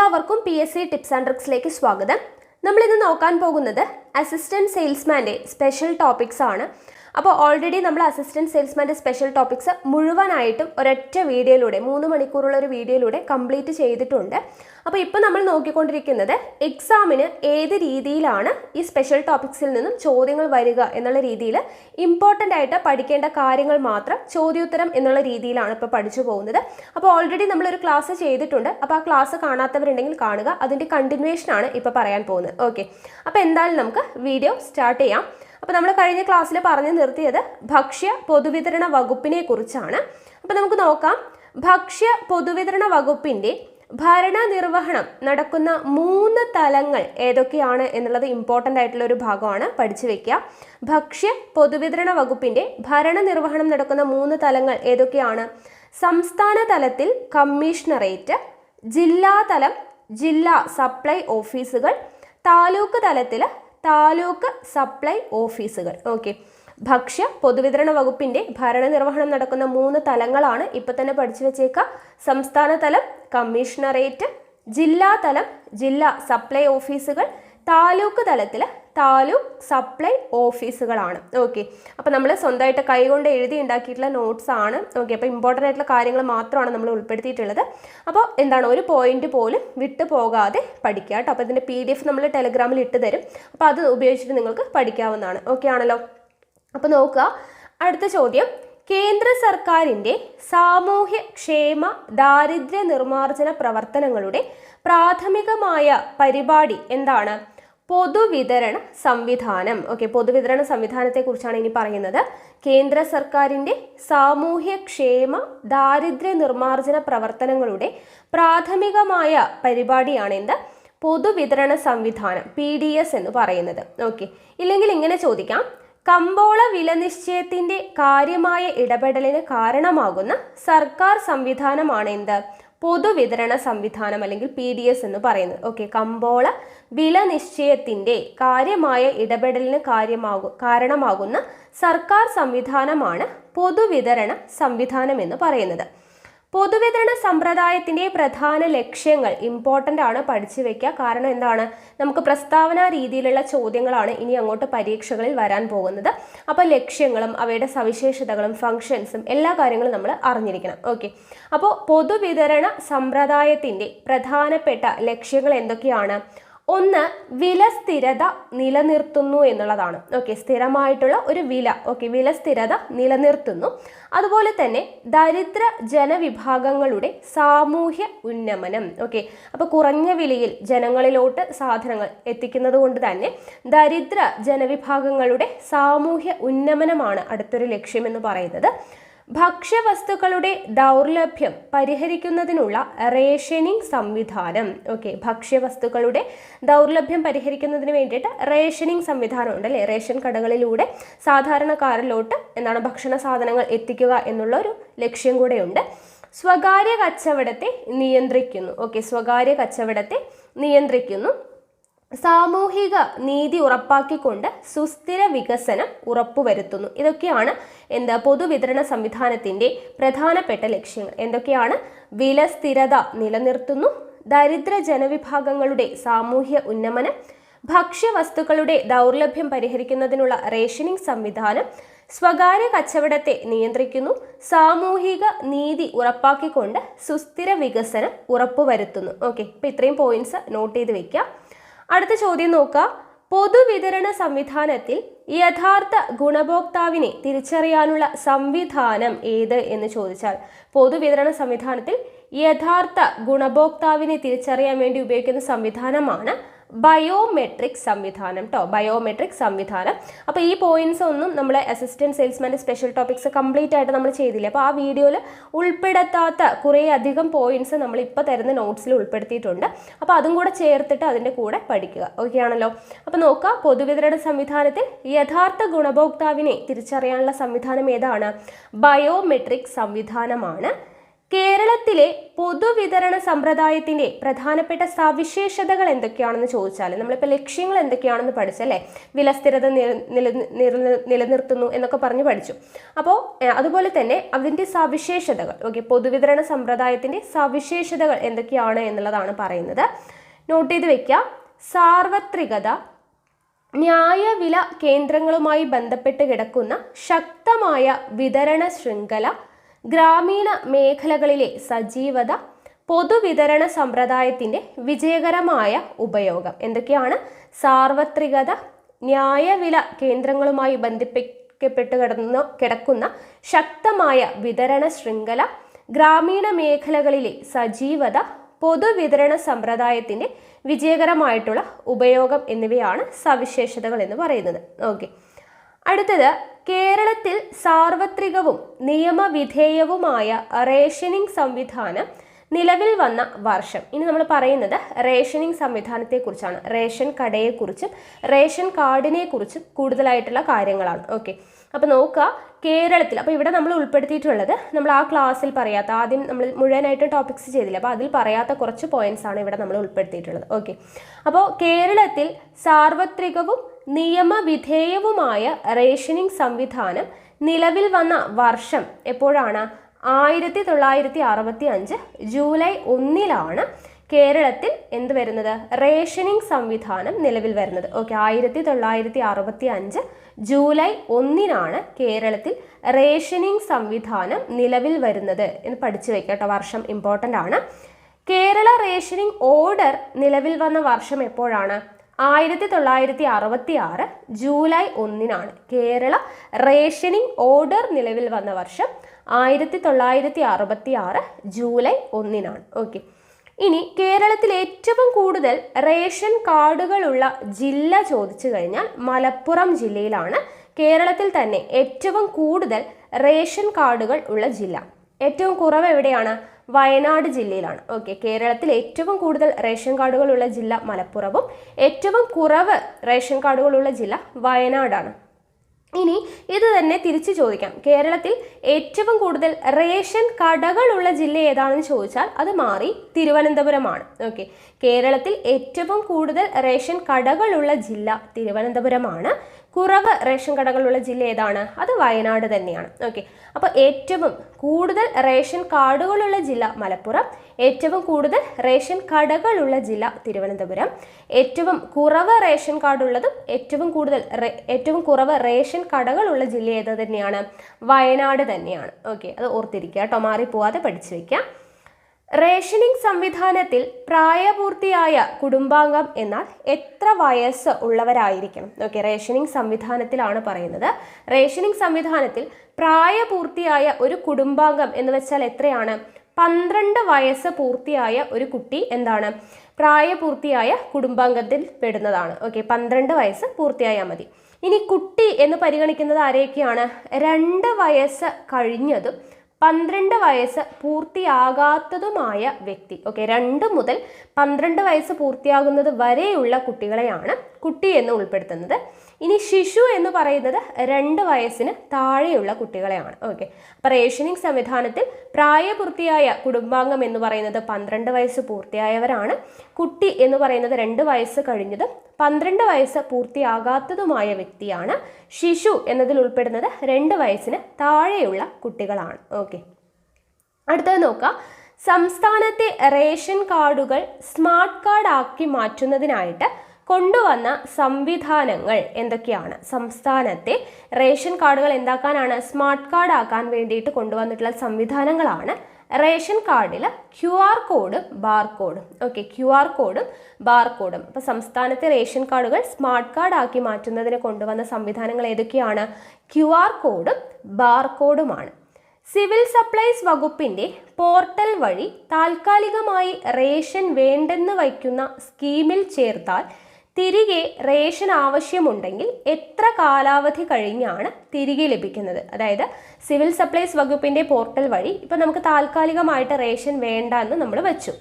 എല്ലാവർക്കും PSC tips and ട്രിക്സിലേക്ക് സ്വാഗതം. നമ്മൾ ഇന്ന് നോക്കാൻ പോകുന്നത് അസിസ്റ്റന്റ് സെയിൽസ്മാന്റെ സ്പെഷ്യൽ ടോപ്പിക്സ് ആണ്. അപ്പോൾ ഓൾറെഡി നമ്മൾ അസിസ്റ്റന്റ് സെയിൽസ്മാന്റെ സ്പെഷ്യൽ ടോപ്പിക്സ് മുഴുവനായിട്ടും ഒരൊറ്റ വീഡിയോയിലൂടെ 3 മണിക്കൂറുള്ള ഒരു വീഡിയോയിലൂടെ കംപ്ലീറ്റ് ചെയ്തിട്ടുണ്ട്. അപ്പോൾ ഇപ്പോൾ നമ്മൾ നോക്കിക്കൊണ്ടിരിക്കുന്നത് എക്സാമിന് ഏത് രീതിയിലാണ് ഈ സ്പെഷ്യൽ ടോപ്പിക്സിൽ നിന്നും ചോദ്യങ്ങൾ വരിക എന്നുള്ള രീതിയിൽ ഇമ്പോർട്ടൻ്റ് ആയിട്ട് പഠിക്കേണ്ട കാര്യങ്ങൾ മാത്രം ചോദ്യോത്തരം എന്നുള്ള രീതിയിലാണ് ഇപ്പോൾ പഠിച്ചു പോകുന്നത്. അപ്പോൾ ഓൾറെഡി നമ്മളൊരു ക്ലാസ് ചെയ്തിട്ടുണ്ട്. അപ്പോൾ ആ ക്ലാസ് കാണാത്തവരുണ്ടെങ്കിൽ കാണുക. അതിൻ്റെ കണ്ടിന്യൂവേഷൻ ആണ് ഇപ്പോൾ പറയാൻ പോകുന്നത്. ഓക്കെ, അപ്പോൾ എന്തായാലും നമുക്ക് വീഡിയോ സ്റ്റാർട്ട് ചെയ്യാം. അപ്പോൾ നമ്മൾ കഴിഞ്ഞ ക്ലാസ്സിൽ പറഞ്ഞു നിർത്തിയത് ഭക്ഷ്യ പൊതുവിതരണ വകുപ്പിനെ കുറിച്ചാണ്. അപ്പോൾ നമുക്ക് നോക്കാം. ഭക്ഷ്യ പൊതുവിതരണ വകുപ്പിൻ്റെ ഭരണനിർവഹണം നടക്കുന്ന 3 തലങ്ങൾ ഏതൊക്കെയാണ് എന്നുള്ളത് ഇമ്പോർട്ടൻ്റ് ആയിട്ടുള്ള ഒരു ഭാഗമാണ്, പഠിച്ചു വെക്കുക. ഭക്ഷ്യ പൊതുവിതരണ വകുപ്പിൻ്റെ ഭരണനിർവഹണം നടക്കുന്ന 3 തലങ്ങൾ ഏതൊക്കെയാണ്? സംസ്ഥാന തലത്തിൽ കമ്മീഷണറേറ്റ്, ജില്ലാതലം ജില്ലാ സപ്ലൈ ഓഫീസുകൾ, താലൂക്ക് തലത്തിൽ താലൂക്ക് സപ്ലൈ ഓഫീസുകൾ. ഓക്കെ, ഭക്ഷ്യ പൊതുവിതരണ വകുപ്പിൻ്റെ ഭരണനിർവഹണം നടക്കുന്ന 3 തലങ്ങളാണ്. ഇപ്പം തന്നെ പഠിച്ചു വെച്ചേക്കുക. സംസ്ഥാന തലം കമ്മീഷണറേറ്റ്, ജില്ലാതലം ജില്ലാ സപ്ലൈ ഓഫീസുകൾ, താലൂക്ക് തലത്തിൽ താലൂക്ക് സപ്ലൈ ഓഫീസുകളാണ്. ഓക്കെ, അപ്പോൾ നമ്മൾ സ്വന്തമായിട്ട് കൈകൊണ്ട് എഴുതി ഉണ്ടാക്കിയിട്ടുള്ള നോട്ട്സ് ആണ്. ഓക്കെ, അപ്പോൾ ഇമ്പോർട്ടൻ്റ് ആയിട്ടുള്ള കാര്യങ്ങൾ മാത്രമാണ് നമ്മൾ ഉൾപ്പെടുത്തിയിട്ടുള്ളത്. അപ്പോൾ എന്താണ്, ഒരു പോയിന്റ് പോലും വിട്ടു പോകാതെ പഠിക്കുക കേട്ടോ. അപ്പോൾ ഇതിൻ്റെ PDF നമ്മൾ ടെലഗ്രാമിൽ ഇട്ട് തരും. അപ്പോൾ അത് ഉപയോഗിച്ചിട്ട് നിങ്ങൾക്ക് പഠിക്കാവുന്നതാണ്. ഓക്കെ ആണല്ലോ. അപ്പോൾ നോക്കുക, അടുത്ത ചോദ്യം. കേന്ദ്ര സർക്കാരിൻ്റെ സാമൂഹ്യ ക്ഷേമ ദാരിദ്ര്യ നിർമ്മാർജ്ജന പ്രവർത്തനങ്ങളുടെ പ്രാഥമികമായ പരിപാടി എന്താണ്? പൊതുവിതരണ സംവിധാനം. ഓക്കെ, പൊതുവിതരണ സംവിധാനത്തെക്കുറിച്ചാണ് ഇനി പറയുന്നത്. കേന്ദ്ര സർക്കാരിൻ്റെ സാമൂഹ്യ ക്ഷേമ ദാരിദ്ര്യ നിർമ്മാർജ്ജന പ്രവർത്തനങ്ങളുടെ പ്രാഥമികമായ പരിപാടിയാണ് എന്ത്? പൊതുവിതരണ സംവിധാനം, PDS എന്ന് പറയുന്നത്. ഓക്കെ, ഇല്ലെങ്കിൽ ഇങ്ങനെ ചോദിക്കാം. കമ്പോള വില നിശ്ചയത്തിൻ്റെ കാര്യമായ ഇടപെടലിന് കാരണമാകുന്ന സർക്കാർ സംവിധാനമാണ് എന്ത്? പൊതുവിതരണ സംവിധാനം അല്ലെങ്കിൽ PDS എന്ന് പറയുന്നത്. ഓക്കെ, കമ്പോള വില നിശ്ചയത്തിൻ്റെ കാര്യമായ ഇടപെടലിന് കാരണമാകുന്ന സർക്കാർ സംവിധാനമാണ് പൊതുവിതരണ സംവിധാനം എന്ന് പറയുന്നത്. പൊതുവിതരണ സമ്പ്രദായത്തിൻ്റെ പ്രധാന ലക്ഷ്യങ്ങൾ ഇമ്പോർട്ടൻ്റ് ആണ്, പഠിച്ചു വെക്കുക. കാരണം എന്താണ്, നമുക്ക് പ്രസ്താവന രീതിയിലുള്ള ചോദ്യങ്ങളാണ് ഇനി അങ്ങോട്ട് പരീക്ഷകളിൽ വരാൻ പോകുന്നത്. അപ്പോൾ ലക്ഷ്യങ്ങളും അവയുടെ സവിശേഷതകളും ഫങ്ഷൻസും എല്ലാ കാര്യങ്ങളും നമ്മൾ അറിഞ്ഞിരിക്കണം. ഓക്കെ, അപ്പോൾ പൊതുവിതരണ സമ്പ്രദായത്തിൻ്റെ പ്രധാനപ്പെട്ട ലക്ഷ്യങ്ങൾ എന്തൊക്കെയാണ്? ഒന്ന്, വില സ്ഥിരത നിലനിർത്തുന്നു എന്നുള്ളതാണ്. ഓക്കെ, സ്ഥിരമായിട്ടുള്ള ഒരു വില, ഓക്കെ, വില സ്ഥിരത നിലനിർത്തുന്നു. അതുപോലെ തന്നെ ദരിദ്ര ജനവിഭാഗങ്ങളുടെ സാമൂഹ്യ ഉന്നമനം. ഓക്കെ, അപ്പോൾ കുറഞ്ഞ വിലയിൽ ജനങ്ങളിലോട്ട് സാധനങ്ങൾ എത്തിക്കുന്നത് കൊണ്ട് തന്നെ ദരിദ്ര ജനവിഭാഗങ്ങളുടെ സാമൂഹ്യ ഉന്നമനമാണ് അടുത്തൊരു ലക്ഷ്യമെന്ന് പറയുന്നത്. ഭക്ഷ്യവസ്തുക്കളുടെ ദൗർലഭ്യം പരിഹരിക്കുന്നതിനുള്ള റേഷനിങ് സംവിധാനം. ഓക്കെ, ഭക്ഷ്യവസ്തുക്കളുടെ ദൗർലഭ്യം പരിഹരിക്കുന്നതിന് വേണ്ടിയിട്ട് റേഷനിങ് സംവിധാനം ഉണ്ട് അല്ലേ? റേഷൻ കടകളിലൂടെ സാധാരണക്കാരിലോട്ട് എന്താണ് ഭക്ഷണ സാധനങ്ങൾ എത്തിക്കുക എന്നുള്ള ഒരു ലക്ഷ്യം കൂടെയുണ്ട്. സ്വകാര്യ കച്ചവടത്തെ നിയന്ത്രിക്കുന്നു. ഓക്കെ, സ്വകാര്യ കച്ചവടത്തെ നിയന്ത്രിക്കുന്നു. സാമൂഹിക നീതി ഉറപ്പാക്കിക്കൊണ്ട് സുസ്ഥിര വികസനം ഉറപ്പുവരുത്തുന്നു. ഇതൊക്കെയാണ് എന്താ പൊതുവിതരണ സംവിധാനത്തിൻ്റെ പ്രധാനപ്പെട്ട ലക്ഷ്യങ്ങൾ. എന്തൊക്കെയാണ്? വില സ്ഥിരത നിലനിർത്തുന്നു, ദരിദ്ര ജനവിഭാഗങ്ങളുടെ സാമൂഹ്യ ഉന്നമനം, ഭക്ഷ്യവസ്തുക്കളുടെ ദൗർലഭ്യം പരിഹരിക്കുന്നതിനുള്ള റേഷനിങ് സംവിധാനം, സ്വകാര്യ കച്ചവടത്തെ നിയന്ത്രിക്കുന്നു, സാമൂഹിക നീതി ഉറപ്പാക്കിക്കൊണ്ട് സുസ്ഥിര വികസനം ഉറപ്പുവരുത്തുന്നു. ഓക്കെ, അപ്പോൾ ഇത്രയും പോയിന്റ്സ് നോട്ട് ചെയ്ത് വെക്കുക. അടുത്ത ചോദ്യം നോക്കുക. പൊതുവിതരണ സംവിധാനത്തിൽ യഥാർത്ഥ ഗുണഭോക്താവിനെ തിരിച്ചറിയാനുള്ള സംവിധാനം ഏത് എന്ന് ചോദിച്ചാൽ, പൊതുവിതരണ സംവിധാനത്തിൽ യഥാർത്ഥ ഗുണഭോക്താവിനെ തിരിച്ചറിയാൻ വേണ്ടി ഉപയോഗിക്കുന്ന സംവിധാനമാണ് ബയോമെട്രിക് സംവിധാനം കേട്ടോ. ബയോമെട്രിക് സംവിധാനം. അപ്പോൾ ഈ പോയിന്റ്സ് ഒന്നും നമ്മൾ അസിസ്റ്റന്റ് സെയിൽസ്മാൻ്റെ സ്പെഷ്യൽ ടോപ്പിക്സ് കംപ്ലീറ്റ് ആയിട്ട് നമ്മൾ ചെയ്തില്ല. അപ്പോൾ ആ വീഡിയോയിൽ ഉൾപ്പെടുത്താത്ത കുറേ അധികം പോയിന്റ്സ് നമ്മൾ ഇപ്പോൾ തരുന്ന നോട്ട്സിൽ ഉൾപ്പെടുത്തിയിട്ടുണ്ട്. അപ്പോൾ അതും കൂടെ ചേർത്തിട്ട് അതിൻ്റെ കൂടെ പഠിക്കുക. ഓക്കെ ആണല്ലോ. അപ്പോൾ നോക്കുക, പൊതുവിതരണ സംവിധാനത്തിൽ യഥാർത്ഥ ഗുണഭോക്താവിനെ തിരിച്ചറിയാനുള്ള സംവിധാനം ഏതാണ്? ബയോമെട്രിക് സംവിധാനമാണ്. കേരളത്തിലെ പൊതുവിതരണ സമ്പ്രദായത്തിൻ്റെ പ്രധാനപ്പെട്ട സവിശേഷതകൾ എന്തൊക്കെയാണെന്ന് ചോദിച്ചാൽ നമ്മളിപ്പോൾ ലക്ഷ്യങ്ങൾ എന്തൊക്കെയാണെന്ന് പഠിച്ചല്ലേ, വിലസ്ഥിരത നിലനിർത്തുന്നു എന്നൊക്കെ പറഞ്ഞ് പഠിച്ചു. അപ്പോൾ അതുപോലെ തന്നെ അതിൻ്റെ സവിശേഷതകൾ, ഓക്കെ, പൊതുവിതരണ സമ്പ്രദായത്തിൻ്റെ സവിശേഷതകൾ എന്തൊക്കെയാണ് എന്നുള്ളതാണ് പറയുന്നത്. നോട്ട് ചെയ്ത് വെക്കുക. സാർവത്രികത, ന്യായവില കേന്ദ്രങ്ങളുമായി ബന്ധപ്പെട്ട് കിടക്കുന്ന ശക്തമായ വിതരണ ശൃംഖല, ഗ്രാമീണ മേഖലകളിലെ സജീവത, പൊതുവിതരണ സമ്പ്രദായത്തിൻ്റെ വിജയകരമായ ഉപയോഗം. എന്തൊക്കെയാണ്? സാർവത്രികത, ന്യായവില കേന്ദ്രങ്ങളുമായി ബന്ധിപ്പിക്കപ്പെട്ട് കിടക്കുന്ന ശക്തമായ വിതരണ ശൃംഖല, ഗ്രാമീണ മേഖലകളിലെ സജീവത, പൊതുവിതരണ സമ്പ്രദായത്തിൻ്റെ വിജയകരമായിട്ടുള്ള ഉപയോഗം എന്നിവയാണ് സവിശേഷതകൾ എന്ന് പറയുന്നത്. ഓക്കെ, അടുത്തത് കേരളത്തിൽ സാർവത്രികവും നിയമവിധേയവുമായ റേഷനിങ് സംവിധാനം നിലവിൽ വന്ന വർഷം. ഇനി നമ്മൾ പറയുന്നത് റേഷനിങ് സംവിധാനത്തെക്കുറിച്ചാണ്. റേഷൻ കടയെക്കുറിച്ചും റേഷൻ കാർഡിനെ കുറിച്ചും കൂടുതലായിട്ടുള്ള കാര്യങ്ങളാണ്. ഓക്കെ, അപ്പോൾ നോക്കുക, കേരളത്തിൽ, അപ്പോൾ ഇവിടെ നമ്മൾ ഉൾപ്പെടുത്തിയിട്ടുള്ളത് നമ്മൾ ആ ക്ലാസ്സിൽ പറയാത്ത, ആദ്യം നമ്മൾ മുഴുവനായിട്ട് ടോപ്പിക്സ് ചെയ്തില്ല, അപ്പോൾ അതിൽ പറയാത്ത കുറച്ച് പോയിന്റ്സ് ആണ് ഇവിടെ നമ്മൾ ഉൾപ്പെടുത്തിയിട്ടുള്ളത്. ഓക്കെ, അപ്പോൾ കേരളത്തിൽ സാർവത്രികവും നിയമവിധേയവുമായ റേഷനിങ് സംവിധാനം നിലവിൽ വന്ന വർഷം എപ്പോഴാണ്? 1965 ജൂലൈ 1 കേരളത്തിൽ എന്ത് വരുന്നത്? റേഷനിങ് സംവിധാനം നിലവിൽ വരുന്നത്. ഓക്കെ, 1965 ജൂലൈ 1 കേരളത്തിൽ റേഷനിങ് സംവിധാനം നിലവിൽ വരുന്നത് എന്ന് പഠിച്ചു വെക്കുക കേട്ടോ. വർഷം ഇമ്പോർട്ടൻ്റ് ആണ്. കേരള റേഷനിങ് ഓർഡർ നിലവിൽ വന്ന വർഷം എപ്പോഴാണ്? 1966 ജൂലൈ 1 കേരള റേഷനിങ് ഓർഡർ നിലവിൽ വന്ന വർഷം 1966 ജൂലൈ 1 ഓക്കെ, ഇനി കേരളത്തിൽ ഏറ്റവും കൂടുതൽ റേഷൻ കാർഡുകളുള്ള ജില്ല ചോദിച്ചു കഴിഞ്ഞാൽ മലപ്പുറം ജില്ലയിലാണ് കേരളത്തിൽ തന്നെ ഏറ്റവും കൂടുതൽ റേഷൻ കാർഡുകൾ ഉള്ള ജില്ല. ഏറ്റവും കുറവ് എവിടെയാണ്? വയനാട് ജില്ലയിലാണ്. ഓക്കെ, കേരളത്തിൽ ഏറ്റവും കൂടുതൽ റേഷൻ കാർഡുകളുള്ള ജില്ല മലപ്പുറവും ഏറ്റവും കുറവ് റേഷൻ കാർഡുകളുള്ള ജില്ല വയനാടാണ്. ഇനി ഇത് തന്നെ തിരിച്ചു ചോദിക്കാം, കേരളത്തിൽ ഏറ്റവും കൂടുതൽ റേഷൻ കടകളുള്ള ജില്ല ഏതാണെന്ന് ചോദിച്ചാൽ അത് മാറി തിരുവനന്തപുരമാണ്. ഓക്കെ, കേരളത്തിൽ ഏറ്റവും കൂടുതൽ റേഷൻ കടകളുള്ള ജില്ല തിരുവനന്തപുരമാണ്. കുറവ് റേഷൻ കടകളുള്ള ജില്ല ഏതാണ്? അത് വയനാട് തന്നെയാണ്. ഓക്കെ, അപ്പോൾ ഏറ്റവും കൂടുതൽ റേഷൻ കാർഡുകളുള്ള ജില്ല മലപ്പുറം, ഏറ്റവും കൂടുതൽ റേഷൻ കടകളുള്ള ജില്ല തിരുവനന്തപുരം, ഏറ്റവും കുറവ് റേഷൻ കാർഡുള്ളതും ഏറ്റവും കുറവ് റേഷൻ കടകളുള്ള ജില്ല ഏത് തന്നെയാണ്? വയനാട് തന്നെയാണ്. ഓക്കെ, അത് ഓർത്തിരിക്കുക കേട്ടോ, മാറിപ്പോവാതെ പഠിച്ചു വയ്ക്കാം. റേഷനിങ് സംവിധാനത്തിൽ പ്രായപൂർത്തിയായ കുടുംബാംഗം എന്നാൽ എത്ര വയസ്സ് ഉള്ളവരായിരിക്കണം? ഓക്കെ, റേഷനിങ് സംവിധാനത്തിലാണ് പറയുന്നത്. റേഷനിങ് സംവിധാനത്തിൽ പ്രായപൂർത്തിയായ ഒരു കുടുംബാംഗം എന്ന് വെച്ചാൽ എത്രയാണ്? 12 വയസ്സ് പൂർത്തിയായ ഒരു കുട്ടി എന്താണ്? പ്രായപൂർത്തിയായ കുടുംബാംഗത്തിൽ പെടുന്നതാണ്. ഓക്കെ, 12 വയസ്സ് പൂർത്തിയായാൽ മതി. ഇനി കുട്ടി എന്ന് പരിഗണിക്കുന്നത് ആരെയൊക്കെയാണ്? 2 വയസ്സ് കഴിഞ്ഞതും 12 വയസ്സ് പൂർത്തിയാകാത്തതുമായ വ്യക്തി. ഓക്കെ, 2 മുതൽ 12 വയസ്സ് പൂർത്തിയാകുന്നത് വരെയുള്ള കുട്ടികളെയാണ് കുട്ടി എന്ന് ഉൾപ്പെടുത്തുന്നത്. ഇനി ശിശു എന്ന് പറയുന്നത് 2 വയസ്സിന് താഴെയുള്ള കുട്ടികളെയാണ്. ഓക്കെ, അപ്പോൾ റേഷനിങ് സംവിധാനത്തിൽ പ്രായപൂർത്തിയായ കുടുംബാംഗം എന്ന് പറയുന്നത് 12 വയസ്സ് പൂർത്തിയായവരാണ്. കുട്ടി എന്ന് പറയുന്നത് 2 വയസ്സ് കഴിഞ്ഞതും 12 വയസ്സ് പൂർത്തിയാകാത്തതുമായ വ്യക്തിയാണ്. ശിശു എന്നതിൽ ഉൾപ്പെടുന്നത് 2 വയസ്സിന് താഴെയുള്ള കുട്ടികളാണ്. ഓക്കെ, അടുത്തത് നോക്കാം. സംസ്ഥാനത്തെ റേഷൻ കാർഡുകൾ സ്മാർട്ട് കാർഡ് ആക്കി മാറ്റുന്നതിനായിട്ട് കൊണ്ടുവന്ന സംവിധാനങ്ങൾ എന്തൊക്കെയാണ്? സംസ്ഥാനത്തെ റേഷൻ കാർഡുകൾ എന്താക്കാനാണ്? സ്മാർട്ട് കാർഡ് ആക്കാൻ വേണ്ടിയിട്ട് കൊണ്ടുവന്നിട്ടുള്ള സംവിധാനങ്ങളാണ് റേഷൻ കാർഡിൽ QR കോഡും ബാർകോഡും. ഓക്കെ, QR കോഡും ബാർകോഡും. അപ്പോൾ സംസ്ഥാനത്തെ റേഷൻ കാർഡുകൾ സ്മാർട്ട് കാർഡ് ആക്കി മാറ്റുന്നതിന് കൊണ്ടുവന്ന സംവിധാനങ്ങൾ ഏതൊക്കെയാണ്? QR കോഡും ബാർകോഡുമാണ്. സിവിൽ സപ്ലൈസ് വകുപ്പിൻ്റെ പോർട്ടൽ വഴി താൽക്കാലികമായി റേഷൻ വേണ്ടെന്ന് വയ്ക്കുന്ന സ്കീമിൽ ചേർത്താൽ തിരികെ റേഷൻ ആവശ്യമുണ്ടെങ്കിൽ എത്ര കാലാവധി കഴിഞ്ഞാണ് തിരികെ ലഭിക്കുന്നത്? അതായത് സിവിൽ സപ്ലൈസ് വകുപ്പിൻ്റെ പോർട്ടൽ വഴി ഇപ്പം നമുക്ക് താൽക്കാലികമായിട്ട് റേഷൻ വേണ്ട എന്ന് നമ്മൾ വെച്ചു,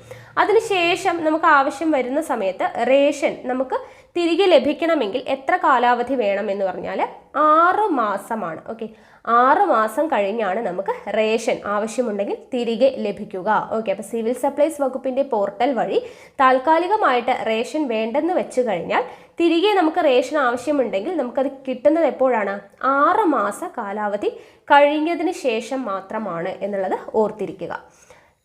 അതിനുശേഷം നമുക്ക് ആവശ്യം വരുന്ന സമയത്ത് റേഷൻ നമുക്ക് തിരികെ ലഭിക്കണമെങ്കിൽ എത്ര കാലാവധി വേണമെന്ന് പറഞ്ഞാൽ 6 മാസമാണ്. ഓക്കെ, 6 മാസം കഴിഞ്ഞാണ് നമുക്ക് റേഷൻ ആവശ്യമുണ്ടെങ്കിൽ തിരികെ ലഭിക്കുക. ഓക്കെ, അപ്പോൾ സിവിൽ സപ്ലൈസ് വകുപ്പിൻ്റെ പോർട്ടൽ വഴി താൽക്കാലികമായിട്ട് റേഷൻ വേണ്ടെന്ന് വെച്ച് കഴിഞ്ഞാൽ തിരികെ നമുക്ക് റേഷൻ ആവശ്യമുണ്ടെങ്കിൽ നമുക്കത് കിട്ടുന്നത് എപ്പോഴാണ്? 6 മാസ കാലാവധി കഴിഞ്ഞതിന് ശേഷം മാത്രമാണ് എന്നുള്ളത് ഓർത്തിരിക്കുക.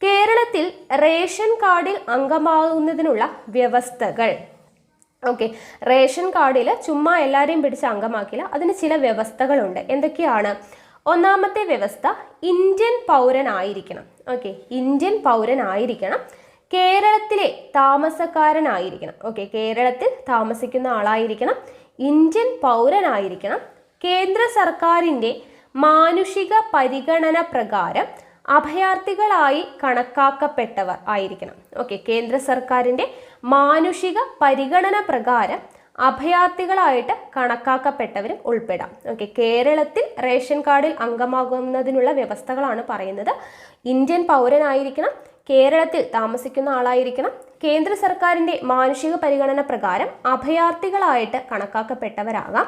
കേരളത്തിൽ റേഷൻ കാർഡിൽ അംഗമാകുന്നതിനുള്ള വ്യവസ്ഥകൾ. ഓക്കെ, റേഷൻ കാർഡിൽ ചുമ്മാ എല്ലാവരെയും പിടിച്ച് അംഗമാക്കില്ല, അതിന് ചില വ്യവസ്ഥകളുണ്ട്. എന്തൊക്കെയാണ്? ഒന്നാമത്തെ വ്യവസ്ഥ ഇന്ത്യൻ പൗരനായിരിക്കണം. ഓക്കെ, ഇന്ത്യൻ പൗരനായിരിക്കണം, കേരളത്തിലെ താമസക്കാരനായിരിക്കണം. ഓക്കെ, കേരളത്തിൽ താമസിക്കുന്ന ആളായിരിക്കണം, ഇന്ത്യൻ പൗരനായിരിക്കണം, കേന്ദ്ര സർക്കാരിൻ്റെ മാനുഷിക പരിഗണന പ്രകാരം അഭയാർത്ഥികളായി കണക്കാക്കപ്പെട്ടവർ ആയിരിക്കണം. ഓക്കെ, കേന്ദ്ര സർക്കാരിൻ്റെ മാനുഷിക പരിഗണന പ്രകാരം അഭയാർത്ഥികളായിട്ട് കണക്കാക്കപ്പെട്ടവരും ഉൾപ്പെടാം. ഓക്കെ, കേരളത്തിൽ റേഷൻ കാർഡിൽ അംഗമാകുന്നതിനുള്ള വ്യവസ്ഥകളാണ് പറയുന്നത്. ഇന്ത്യൻ പൗരനായിരിക്കണം, കേരളത്തിൽ താമസിക്കുന്ന ആളായിരിക്കണം, കേന്ദ്ര സർക്കാരിൻ്റെ മാനുഷിക പരിഗണന പ്രകാരം അഭയാർത്ഥികളായിട്ട് കണക്കാക്കപ്പെട്ടവരാകാം,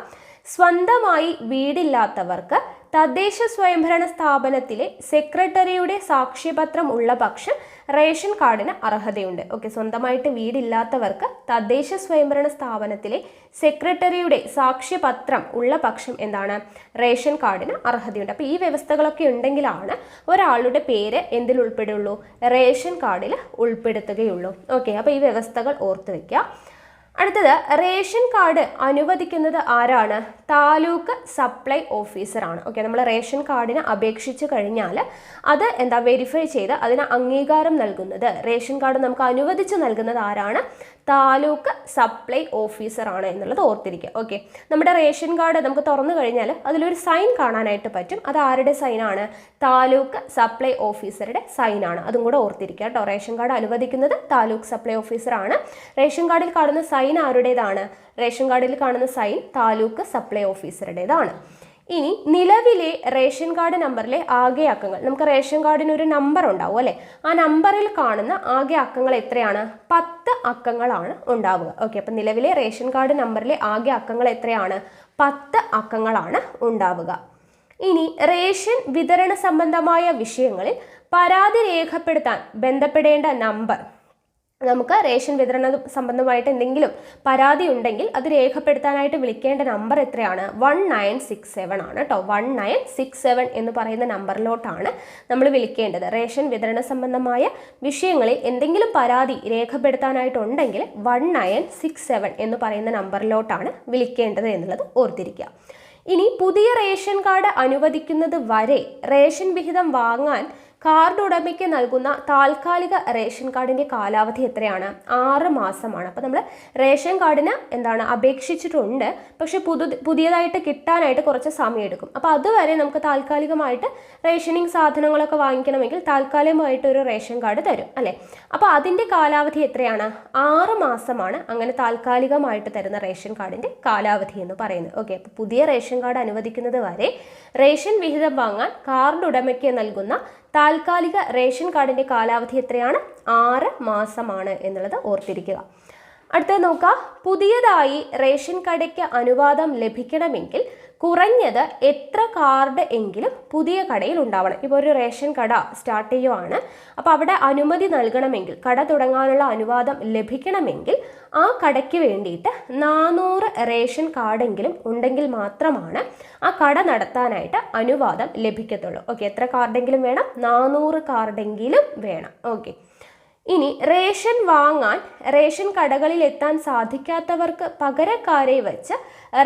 സ്വന്തമായി വീടില്ലാത്തവർക്ക് തദ്ദേശ സ്വയംഭരണ സ്ഥാപനത്തിലെ സെക്രട്ടറിയുടെ സാക്ഷ്യപത്രം ഉള്ള പക്ഷം റേഷൻ കാർഡിന് അർഹതയുണ്ട്. ഓക്കെ, സ്വന്തമായിട്ട് വീടില്ലാത്തവർക്ക് തദ്ദേശ സ്വയംഭരണ സ്ഥാപനത്തിലെ സെക്രട്ടറിയുടെ സാക്ഷ്യപത്രം ഉള്ള പക്ഷം എന്താണ്? റേഷൻ കാർഡിന് അർഹതയുണ്ട്. അപ്പോൾ ഈ വ്യവസ്ഥകളൊക്കെ ഉണ്ടെങ്കിലാണ് ഒരാളുടെ പേര് എന്തിൽ ഉൾപ്പെടുള്ളൂ? റേഷൻ കാർഡിൽ ഉൾപ്പെടുത്തുകയുള്ളൂ. ഓക്കെ, അപ്പോൾ ഈ വ്യവസ്ഥകൾ ഓർത്ത് വയ്ക്കുക. അടുത്തത്, റേഷൻ കാർഡ് അനുവദിക്കുന്നത് ആരാണ്? താലൂക്ക് സപ്ലൈ ഓഫീസറാണ്. ഓക്കെ, നമ്മൾ റേഷൻ കാർഡിന് അപേക്ഷിച്ച് കഴിഞ്ഞാൽ അത് വെരിഫൈ ചെയ്ത് അതിന് അംഗീകാരം നൽകുന്നത്, റേഷൻ കാർഡ് നമുക്ക് അനുവദിച്ച് നൽകുന്നത് ആരാണ്? താലൂക്ക് സപ്ലൈ ഓഫീസറാണ് എന്നുള്ളത് ഓർത്തിരിക്കുക. ഓക്കെ, നമ്മുടെ റേഷൻ കാർഡ് നമുക്ക് തുറന്നു കഴിഞ്ഞാൽ അതിലൊരു സൈൻ കാണാനായിട്ട് പറ്റും. അത് ആരുടെ സൈനാണ്? താലൂക്ക് സപ്ലൈ ഓഫീസറുടെ സൈനാണ്. അതും കൂടെ ഓർത്തിരിക്കുക കേട്ടോ. റേഷൻ കാർഡ് അനുവദിക്കുന്നത് താലൂക്ക് സപ്ലൈ ഓഫീസറാണ്. റേഷൻ കാർഡിൽ കാണുന്ന സൈൻ ആരുടേതാണ്? റേഷൻ കാർഡിൽ കാണുന്ന സൈൻ താലൂക്ക് സപ്ലൈ ഓഫീസറുടേതാണ്. ഇനി നിലവിലെ റേഷൻ കാർഡ് നമ്പറിലെ ആകെ അക്കങ്ങൾ, നമുക്ക് റേഷൻ കാർഡിന് ഒരു നമ്പർ ഉണ്ടാവും അല്ലേ? ആ നമ്പറിൽ കാണുന്ന ആകെ അക്കങ്ങൾ എത്രയാണ്? 10 അക്കങ്ങളാണ് ഉണ്ടാവുക. ഓക്കെ, അപ്പം നിലവിലെ റേഷൻ കാർഡ് നമ്പറിലെ ആകെ അക്കങ്ങൾ എത്രയാണ്? 10 അക്കങ്ങളാണ് ഉണ്ടാവുക. ഇനി റേഷൻ വിതരണ സംബന്ധമായ വിഷയങ്ങളിൽ പരാതി രേഖപ്പെടുത്താൻ ബന്ധപ്പെടേണ്ട നമ്പർ, നമുക്ക് റേഷൻ വിതരണ സംബന്ധമായിട്ട് എന്തെങ്കിലും പരാതി ഉണ്ടെങ്കിൽ അത് രേഖപ്പെടുത്താനായിട്ട് വിളിക്കേണ്ട നമ്പർ എത്രയാണ്? 1967 ആണ് കേട്ടോ. 1967 എന്ന് പറയുന്ന നമ്പറിലോട്ടാണ് നമ്മൾ വിളിക്കേണ്ടത്. റേഷൻ വിതരണ സംബന്ധമായ വിഷയങ്ങളിൽ എന്തെങ്കിലും പരാതി രേഖപ്പെടുത്താനായിട്ടുണ്ടെങ്കിൽ 1967 എന്ന് പറയുന്ന നമ്പറിലോട്ടാണ് വിളിക്കേണ്ടത് എന്നുള്ളത് ഓർത്തിരിക്കുക. ഇനി പുതിയ റേഷൻ കാർഡ് അനുവദിക്കുന്നത് വരെ റേഷൻ വിഹിതം വാങ്ങാൻ കാർഡ് ഉടമയ്ക്ക് നൽകുന്ന താൽക്കാലിക റേഷൻ കാർഡിൻ്റെ കാലാവധി എത്രയാണ്? 6 മാസമാണ്. അപ്പോൾ നമ്മൾ റേഷൻ കാർഡിന് അപേക്ഷിച്ചിട്ടുണ്ട്, പക്ഷെ പുതിയതായിട്ട് കിട്ടാനായിട്ട് കുറച്ച് സമയം എടുക്കും. അപ്പോൾ അതുവരെ നമുക്ക് താൽക്കാലികമായിട്ട് റേഷനിങ് സാധനങ്ങളൊക്കെ വാങ്ങിക്കണമെങ്കിൽ താൽക്കാലികമായിട്ട് ഒരു റേഷൻ കാർഡ് തരും അല്ലേ? അപ്പോൾ അതിൻ്റെ കാലാവധി എത്രയാണ്? 6 മാസമാണ് അങ്ങനെ താൽക്കാലികമായിട്ട് തരുന്ന റേഷൻ കാർഡിൻ്റെ കാലാവധി എന്ന് പറയുന്നത്. ഓക്കെ, അപ്പോൾ പുതിയ റേഷൻ കാർഡ് അനുവദിക്കുന്നത് വരെ റേഷൻ വിഹിതം വാങ്ങാൻ കാർഡ് ഉടമയ്ക്ക് നൽകുന്ന താൽക്കാലിക റേഷൻ കാർഡിൻ്റെ കാലാവധി എത്രയാണ്? 6 മാസമാണ് എന്നുള്ളത് ഓർത്തിരിക്കുക. അടുത്തത് നോക്കാം. പുതിയതായി റേഷൻ കടയ്ക്ക് അനുവാദം ലഭിക്കണമെങ്കിൽ കുറഞ്ഞത് എത്ര കാർഡ് എങ്കിലും പുതിയ കടയിൽ ഉണ്ടാവണം. ഇപ്പോൾ ഒരു റേഷൻ കട സ്റ്റാർട്ട് ചെയ്യുവാണ്, അപ്പോൾ അവിടെ അനുമതി നൽകണമെങ്കിൽ, കട തുടങ്ങാനുള്ള അനുവാദം ലഭിക്കണമെങ്കിൽ ആ കടയ്ക്ക് വേണ്ടിയിട്ട് 400 റേഷൻ കാർഡെങ്കിലും ഉണ്ടെങ്കിൽ മാത്രമാണ് ആ കട നടത്താനായിട്ട് അനുവാദം ലഭിക്കത്തുള്ളൂ. ഓക്കെ, എത്ര കാർഡെങ്കിലും വേണം? 400 കാർഡെങ്കിലും വേണം. ഓക്കെ, ഇനി റേഷൻ വാങ്ങാൻ റേഷൻ കടകളിൽ എത്താൻ സാധിക്കാത്തവർക്ക് പകരക്കാരെ വെച്ച്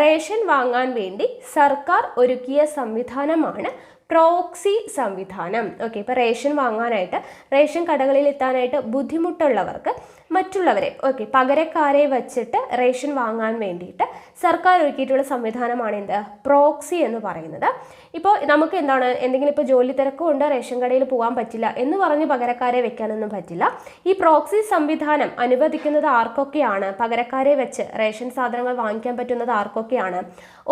റേഷൻ വാങ്ങാൻ വേണ്ടി സർക്കാർ ഒരുക്കിയ സംവിധാനമാണ് പ്രോക്സി സംവിധാനം. ഓക്കെ, ഇപ്പോൾ റേഷൻ വാങ്ങാനായിട്ട് റേഷൻ കടകളിൽ എത്താനായിട്ട് ബുദ്ധിമുട്ടുള്ളവർക്ക് മറ്റുള്ളവരെ പകരക്കാരെ വച്ചിട്ട് റേഷൻ വാങ്ങാൻ വേണ്ടിയിട്ട് സർക്കാർ ഒരുക്കിയിട്ടുള്ള സംവിധാനമാണ് എന്ത്? പ്രോക്സി എന്ന് പറയുന്നത്. ഇപ്പോൾ നമുക്ക് എന്തെങ്കിലും ഇപ്പോൾ ജോലി തിരക്കുകൊണ്ട് റേഷൻ കടയിൽ പോകാൻ പറ്റില്ല എന്ന് പറഞ്ഞ് പകരക്കാരെ വെക്കാനൊന്നും പറ്റില്ല. ഈ പ്രോക്സി സംവിധാനം അനുവദിക്കുന്നത് ആർക്കൊക്കെയാണ്? പകരക്കാരെ വെച്ച് റേഷൻ സാധനങ്ങൾ വാങ്ങിക്കാൻ പറ്റുന്നത് ആർക്കൊക്കെയാണ്?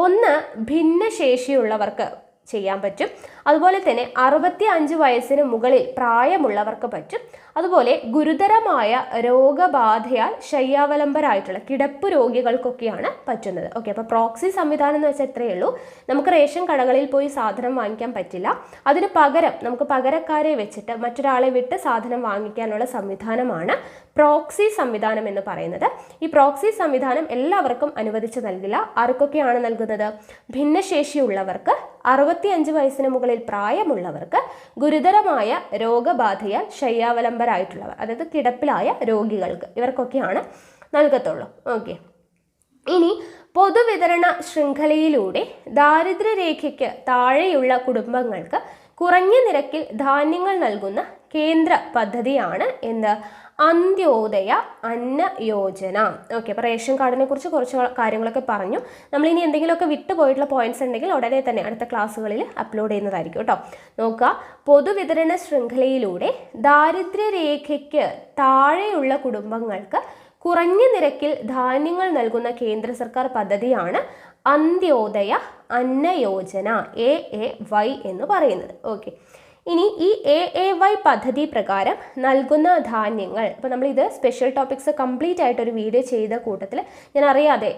ഒന്ന്, ഭിന്നശേഷിയുള്ളവർക്ക് ചെയ്യാൻ പറ്റും. അതുപോലെ തന്നെ 65 വയസ്സിന് മുകളിൽ പ്രായമുള്ളവർക്ക് പറ്റും. അതുപോലെ ഗുരുതരമായ രോഗബാധയാൽ ശയ്യാവലംബരായിട്ടുള്ള കിടപ്പ് രോഗികൾക്കൊക്കെയാണ് പറ്റുന്നത്. ഓക്കെ, അപ്പോൾ പ്രോക്സി സംവിധാനം എന്ന് വെച്ചാൽ എത്രയേ ഉള്ളൂ. നമുക്ക് റേഷൻ കടകളിൽ പോയി സാധനം വാങ്ങിക്കാൻ പറ്റില്ല. അതിന് പകരം നമുക്ക് പകരക്കാരെ വെച്ചിട്ട് മറ്റൊരാളെ വിട്ട് സാധനം വാങ്ങിക്കാനുള്ള സംവിധാനമാണ് പ്രോക്സി സംവിധാനം എന്ന് പറയുന്നത്. ഈ പ്രോക്സി സംവിധാനം എല്ലാവർക്കും അനുവദിച്ച് നൽകില്ല. ആർക്കൊക്കെയാണ് നൽകുന്നത്? ഭിന്നശേഷിയുള്ളവർക്ക്, 65 വയസ്സിന് മുകളിൽ പ്രായമുള്ളവർക്ക്, ഗുരുതരമായ രോഗബാധയാൽ ശയ്യാവലംബരായിട്ടുള്ളവർ, അതായത് കിടപ്പിലായ രോഗികൾക്ക്, ഇവർക്കൊക്കെയാണ് നൽകത്തുള്ളൂ. ഓക്കെ, ഇനി പൊതുവിതരണ ശൃംഖലയിലൂടെ ദാരിദ്ര്യരേഖയ്ക്ക് താഴെയുള്ള കുടുംബങ്ങൾക്ക് കുറഞ്ഞ നിരക്കിൽ ധാന്യങ്ങൾ നൽകുന്ന കേന്ദ്ര പദ്ധതിയാണ് എന്ത്? അന്ത്യോദയ അന്ന യോജന. ഓക്കെ, അപ്പോൾ റേഷൻ കാർഡിനെ കുറിച്ച് കുറച്ച് കാര്യങ്ങളൊക്കെ പറഞ്ഞു. നമ്മളിനി എന്തെങ്കിലുമൊക്കെ വിട്ടുപോയിട്ടുള്ള പോയിന്റ്സ് ഉണ്ടെങ്കിൽ ഉടനെ തന്നെ അടുത്ത ക്ലാസ്സുകളിൽ അപ്ലോഡ് ചെയ്യുന്നതായിരിക്കും കേട്ടോ. നോക്കുക, പൊതുവിതരണ ശൃംഖലയിലൂടെ ദാരിദ്ര്യരേഖയ്ക്ക് താഴെയുള്ള കുടുംബങ്ങൾക്ക് കുറഞ്ഞ നിരക്കിൽ ധാന്യങ്ങൾ നൽകുന്ന കേന്ദ്ര സർക്കാർ പദ്ധതിയാണ് അന്ത്യോദയ അന്ന യോജന, AAY എന്ന് പറയുന്നത്. ഓക്കെ, ഇനി ഈ AAY പദ്ധതി പ്രകാരം നൽകുന്ന ധാന്യങ്ങൾ, ഇപ്പോൾ നമ്മളിത് സ്പെഷ്യൽ ടോപ്പിക്സ് കംപ്ലീറ്റ് ആയിട്ടൊരു വീഡിയോ ചെയ്ത കൂട്ടത്തിൽ ഞാൻ അറിയാതെ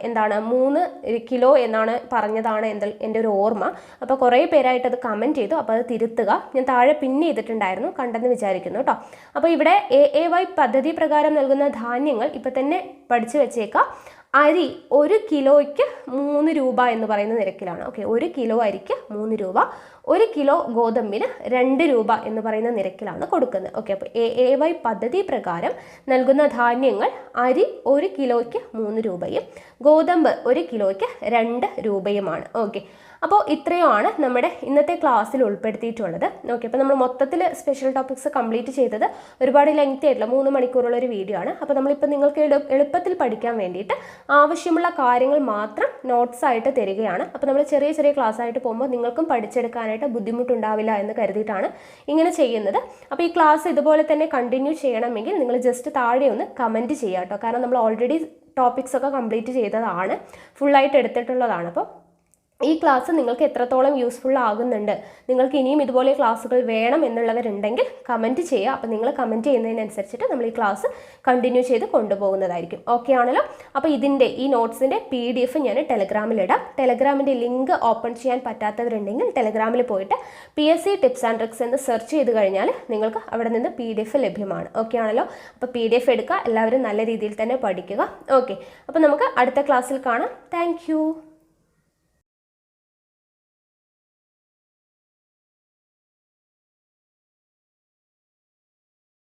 3 കിലോ എന്നാണ് പറഞ്ഞതാണ് എൻ്റെ ഒരു ഓർമ്മ. അപ്പോൾ കുറേ പേരായിട്ട് അത് കമൻറ്റ് ചെയ്തു. അപ്പോൾ അത് തിരുത്തുക. ഞാൻ താഴെ പിൻ ചെയ്തിട്ടുണ്ടായിരുന്നു, കണ്ടെന്ന് വിചാരിക്കുന്നു കേട്ടോ. അപ്പോൾ ഇവിടെ AAY പദ്ധതി പ്രകാരം നൽകുന്ന ധാന്യങ്ങൾ ഇപ്പം തന്നെ പഠിച്ചു വെച്ചേക്കാം. അരി 1 കിലോയ്ക്ക് 3 രൂപ എന്ന് പറയുന്ന നിരക്കിലാണ്. ഓക്കെ, 1 കിലോ അരിക്ക് 3 രൂപ, 1 കിലോ ഗോതമ്പിന് 2 രൂപ എന്ന് പറയുന്ന നിരക്കിലാണ് കൊടുക്കുന്നത്. ഓക്കെ, അപ്പോൾ AAY പദ്ധതി പ്രകാരം നൽകുന്ന ധാന്യങ്ങൾ അരി 1 കിലോയ്ക്ക് 3 രൂപയും ഗോതമ്പ് 1 കിലോയ്ക്ക് 2 രൂപയുമാണ്. ഓക്കെ, അപ്പോൾ ഇത്രയുമാണ് നമ്മുടെ ഇന്നത്തെ ക്ലാസ്സിൽ ഉൾപ്പെടുത്തിയിട്ടുള്ളത്. ഓക്കെ, അപ്പോൾ നമ്മൾ മൊത്തത്തിൽ സ്പെഷ്യൽ ടോപ്പിക്സ് കംപ്ലീറ്റ് ചെയ്തത് ഒരുപാട് ലെങ്തി ആയിട്ടുള്ള 3 മണിക്കൂറുള്ള ഒരു വീഡിയോ ആണ്. അപ്പോൾ നമ്മളിപ്പോൾ നിങ്ങൾക്ക് എളുപ്പത്തിൽ പഠിക്കാൻ വേണ്ടിയിട്ട് ആവശ്യമുള്ള കാര്യങ്ങൾ മാത്രം നോട്ട്സ് ആയിട്ട് തരികയാണ്. അപ്പോൾ നമ്മൾ ചെറിയ ചെറിയ ക്ലാസ് ആയിട്ട് പോകുമ്പോൾ നിങ്ങൾക്കും പഠിച്ചെടുക്കാനായിട്ട് ബുദ്ധിമുട്ടുണ്ടാവില്ല എന്ന് കരുതിയിട്ടാണ് ഇങ്ങനെ ചെയ്യുന്നത്. അപ്പോൾ ഈ ക്ലാസ് ഇതുപോലെ തന്നെ കണ്ടിന്യൂ ചെയ്യണമെങ്കിൽ നിങ്ങൾ ജസ്റ്റ് താഴെ ഒന്ന് കമൻറ്റ് ചെയ്യുക കേട്ടോ. കാരണം നമ്മൾ ഓൾറെഡി ടോപ്പിക്സ് ഒക്കെ കംപ്ലീറ്റ് ചെയ്തതാണ്, ഫുള്ളായിട്ട് എടുത്തിട്ടുള്ളതാണ്. അപ്പോൾ ഈ ക്ലാസ് നിങ്ങൾക്ക് എത്രത്തോളം യൂസ്ഫുൾ ആകുന്നുണ്ട്, നിങ്ങൾക്ക് ഇനിയും ഇതുപോലെ ക്ലാസ്സുകൾ വേണം എന്നുള്ളവരുണ്ടെങ്കിൽ കമൻറ്റ് ചെയ്യുക. അപ്പോൾ നിങ്ങൾ കമൻറ്റ് ചെയ്യുന്നതിനനുസരിച്ചിട്ട് നമ്മൾ ഈ ക്ലാസ് കണ്ടിന്യൂ ചെയ്ത് കൊണ്ടുപോകുന്നതായിരിക്കും. ഓക്കെ ആണല്ലോ. അപ്പോൾ ഈ നോട്ട്സിൻ്റെ PDF ഞാൻ ടെലഗ്രാമിലിടാം. ടെലഗ്രാമിൻ്റെ ലിങ്ക് ഓപ്പൺ ചെയ്യാൻ പറ്റാത്തവരുണ്ടെങ്കിൽ ടെലഗ്രാമിൽ പോയിട്ട് PSC ടിപ്സ് ആൻഡ് ട്രിക്സ് എന്ന് സെർച്ച് ചെയ്ത് കഴിഞ്ഞാൽ നിങ്ങൾക്ക് അവിടെ നിന്ന് PDF ലഭ്യമാണ്. ഓക്കെ ആണല്ലോ. അപ്പോൾ PDF എടുക്കുക. എല്ലാവരും നല്ല രീതിയിൽ തന്നെ പഠിക്കുക. ഓക്കെ, അപ്പോൾ നമുക്ക് അടുത്ത ക്ലാസ്സിൽ കാണാം. താങ്ക്